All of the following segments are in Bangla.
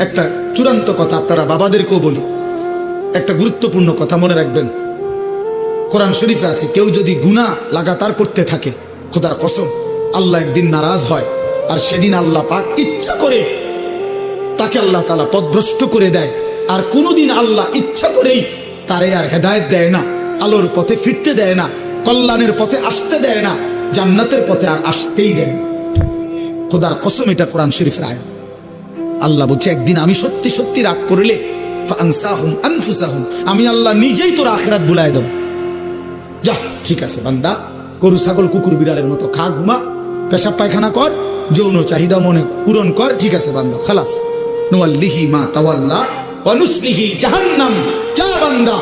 একটা চূড়ান্ত কথা আপনারা বাবাদেরকেও বলি, একটা গুরুত্বপূর্ণ কথা মনে রাখবেন। কোরআন শরীফে আছে, কেউ যদি গুনাহ লাগাতার করতে থাকে, খোদার কসম আল্লাহ একদিন নারাজ হয়, আর সেদিন আল্লাহ পাক ইচ্ছা করে তাকে আল্লাহ তাআলা পথভ্রষ্ট করে দেয়। আর কোনোদিন আল্লাহ ইচ্ছা করেই তারে আর হেদায়েত দেয় না, আলোর পথে ফিরতে দেয় না, কল্যাণের পথে আসতে দেয় না, জান্নাতের পথে আর আসতেই দেয় না। খোদার কসম, এটা কোরআন শরীফের আয়াত। আল্লাহ বলছে, একদিন আমি সত্যি সত্যি রাগ করলে ফাআনসাহুম আনফুসাহুম, আমি আল্লাহ নিজেই তোর আখিরাত ভুলায় দেব। যা, ঠিক আছে বান্দা, গরু ছাগল কুকুর বিড়ালের মতো খা, ঘুমা, পেশাব পায়খানা কর, যৌন চাহিদা মনে পূরণ কর, ঠিক আছে বান্দা, খালাস। নুয়াল্লিহি মা তাওয়াল্লা ওয়া নুসলিহি জাহান্নাম। যা বান্দা,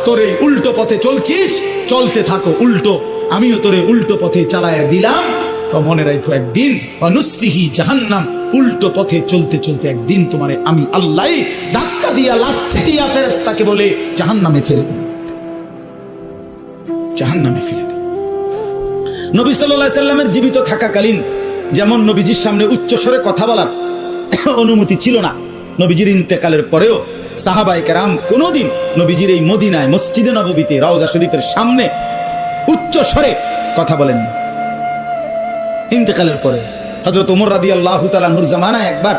তোরে উল্টো পথে চলছিস, চলতে থাকো উল্টো, আমিও তোরে উল্টো পথে চালায়া দিলাম। তো মনে রাখো, একদিন ওয়া নুসলিহি জাহান্নাম, উল্টো পথে চলতে চলতে একদিন তোমারে আমি আল্লাহ ধাক্কা দিয়া লাথি দিয়া ফেরেশতাকে বলে জাহান্নামে ফেলে দেব, জাহান্নামে ফেলে দেব। নবী সাল্লাল্লাহু আলাইহি সাল্লামের জীবিত থাকাকালীন যেমন নবীজির সামনে উচ্চস্বরে কথা বলার অনুমতি ছিল না, নবীজির ইন্তেকালের পরেও সাহাবায়ে কেরাম কোনোদিন নবীজির এই মদিনায় মসজিদে নববীতে রওজা শরীফের সামনে উচ্চস্বরে কথা বলেন। ইন্তেকালের পরে হযরত ওমর রাদিয়াল্লাহু তাআলা আনহুর জামানায় একবার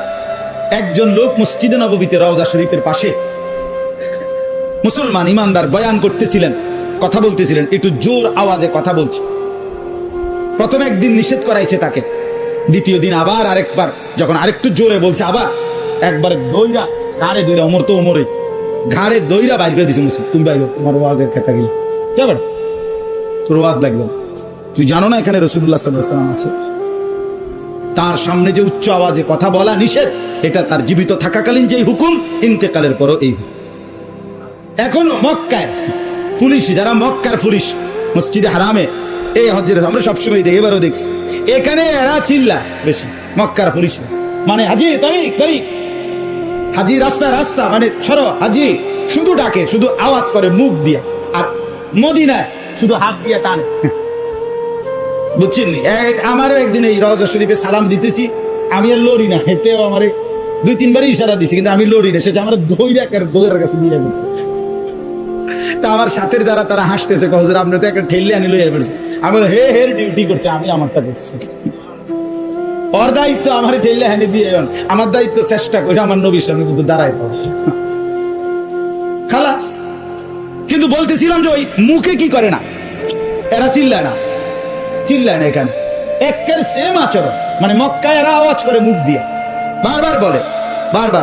একজন লোক মসজিদে নববীতে রওজা শরীফের পাশে মুসলমান ইমানদার বয়ান করতেছিলেন, কথা বলতেছিলেন, একটু জোর আওয়াজে কথা বলছে। প্রথম একদিন নিষেধ করাইছে তাকে, দ্বিতীয় দিন আবার আরেকবার যখন আরেকটু জোরে বলছে, আবার একবার দইরা ঘাড়ে দইরা, ওমর তো ওমরে ঘাড়ে দইরা বাইর করে দিছে, মুসলিম তুমি বাইর, তোমার ওয়াজের কথা গেলে যাবে, তোর ওয়াজ লাগবে, তুই জানো না এখানে রাসূলুল্লাহ সাল্লাল্লাহু আলাইহি ওয়াসাল্লাম আছে। তার সামনে যে উচ্চ আওয়াজে কথা বলা নিষেধ, এটা তার জীবিত থাকাকালীন যেই হুকুম, ইন্তেকালের পরও এই হুকুম। এখনো মক্কায় পুলিশ, যারা মক্কার পুলিশ মসজিদে হারামে এই হজ্জের, আমরা সবসময় দেখি, এবারও দেখছি, এখানে এরা চিল্লা বেশি, মক্কার পুলিশ মানে হাজি তারিক তারিক, হাজি রাস্তা রাস্তা, মানে সরো হাজি, শুধু ডাকে, শুধু আওয়াজ করে মুখ দিয়া, আর মদিনায় শুধু হাত দিয়া টানে, বুঝছেন? আমারও একদিন এই রওজা শরীফে সালাম দিতেছি, আমি আর লড়ি না, এতেও আমারে 2-3 বারই ইশারা দিছি, কিন্তু আমি লড়ি না, সেটা আমার দৌড়ের কাছে নিয়ে যাচ্ছে। তা আমার সাথের যারা, তারা হাসতেছে, হুজুর আপনি তো একটা ঠেললে আনি লইয়া পড়ছে। আমি বলি, হে হের ডিউটি করছে, আমি আমারটা করছি, ওর দায়িত্ব আমার ঠেললে হানি দিয়ে, আমার দায়িত্ব চেষ্টা করে আমার নবীর সামনে কিন্তু দাঁড়াই দাও, খালাস। কিন্তু বলতেছিলাম যে ওই মুখে কি করে না, এরা চিল্লায় না, চিল্লায় না, এখানে একের সেম আচরণ, মানে মক্কায় এরা আওয়াজ করে মুখ দিয়ে, বারবার বলে, বারবার।